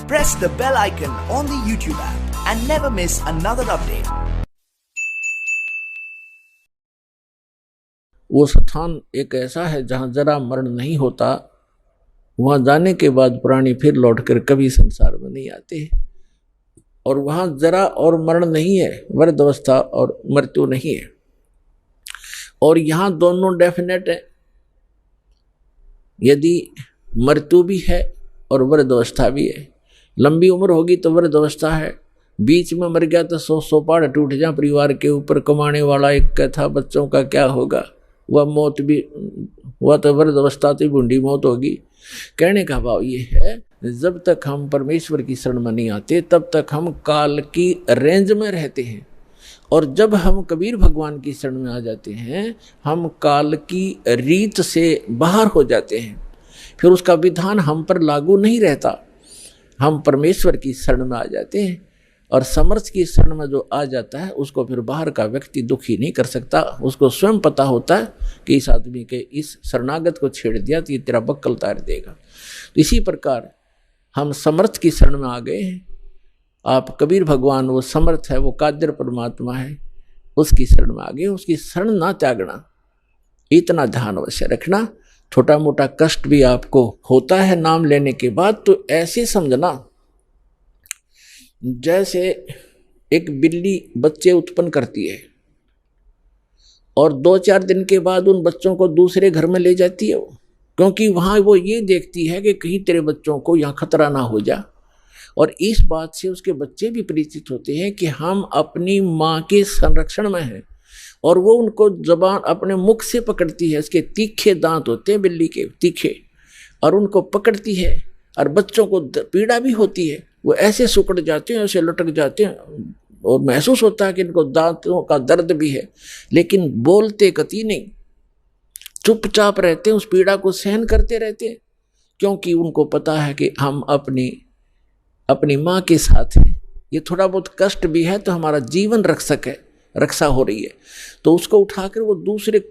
press the bell icon on the YouTube app and never miss another update. वो स्थान एक ऐसा है जहां जरा मरण नहीं होता। वहां जाने के बाद प्राणी फिर लौटकर कभी संसार में नहीं आते, और वहां जरा और मरण नहीं है, वृद्धावस्था और मृत्यु नहीं है। और यहां दोनों डेफिनेट है। यदि मृत्यु भी है और वृद्धावस्था भी है, लंबी उम्र होगी तो वृद्धावस्था है, बीच में मर गया तो 100 पहाड़ टूट जाए परिवार के ऊपर, कमाने वाला एक था, बच्चों का क्या होगा, वह मौत भी, वह तो वृद्धावस्था तो बूढ़ी मौत होगी। कहने का भाव ये है, जब तक हम परमेश्वर की शरण में नहीं आते तब तक हम काल की रेंज में रहते हैं, और जब हम कबीर भगवान की शरण में आ जाते हैं हम काल की रीत से बाहर हो जाते हैं। फिर उसका विधान हम पर लागू नहीं रहता, हम परमेश्वर की शरण में आ जाते हैं। और समर्थ की शरण में जो आ जाता है उसको फिर बाहर का व्यक्ति दुखी नहीं कर सकता। उसको स्वयं पता होता है कि इस आदमी के इस शरणागत को छेड़ दिया तो ये तेरा बक्कल तार देगा। तो इसी प्रकार हम समर्थ की शरण में आ गए हैं। आप कबीर भगवान वो समर्थ है, वो कादर परमात्मा है, उसकी शरण में आ गए। उसकी शरण ना त्यागना, इतना ध्यान अवश्य रखना। छोटा मोटा कष्ट भी आपको होता है नाम लेने के बाद, तो ऐसे समझना जैसे एक बिल्ली बच्चे उत्पन्न करती है और 2-4 दिन के बाद उन बच्चों को दूसरे घर में ले जाती है, क्योंकि वहाँ वो ये देखती है कि कहीं तेरे बच्चों को यहाँ खतरा ना हो जा। और इस बात से उसके बच्चे भी परिचित होते हैं कि हम अपनी माँ के संरक्षण में हैं, और वो उनको जबान अपने मुख से पकड़ती है। उसके तीखे दांत होते हैं बिल्ली के, तीखे, और उनको पकड़ती है। और बच्चों को पीड़ा भी होती है, वो ऐसे सुकड़ जाते हैं, ऐसे लटक जाते हैं, और महसूस होता है कि इनको दांतों का दर्द भी है, लेकिन बोलते कतई नहीं, चुपचाप रहते हैं, उस पीड़ा को सहन करते रहते हैं, क्योंकि उनको पता है कि हम अपनी माँ के साथ हैं। ये थोड़ा बहुत कष्ट भी है तो हमारा जीवन रक्षा हो रही है। तो उसको उठाकर वो दूसरे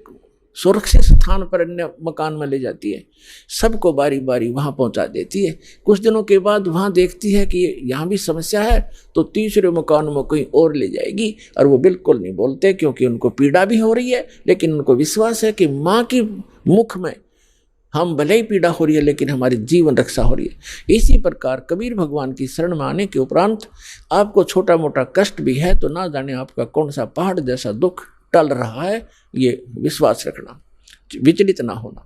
सुरक्षित स्थान पर अन्य मकान में ले जाती है, सबको बारी बारी वहाँ पहुँचा देती है। कुछ दिनों के बाद वहाँ देखती है कि यहाँ भी समस्या है, तो तीसरे मकान में कहीं और ले जाएगी। और वो बिल्कुल नहीं बोलते, क्योंकि उनको पीड़ा भी हो रही है, लेकिन उनको विश्वास है कि माँ की मुख में हम भले ही पीड़ा हो रही है लेकिन हमारी जीवन रक्षा हो रही है। इसी प्रकार कबीर भगवान की शरण में आने के उपरांत आपको छोटा मोटा कष्ट भी है तो ना जाने आपका कौन सा पहाड़ जैसा दुख टल रहा है, ये विश्वास रखना, विचलित ना होना।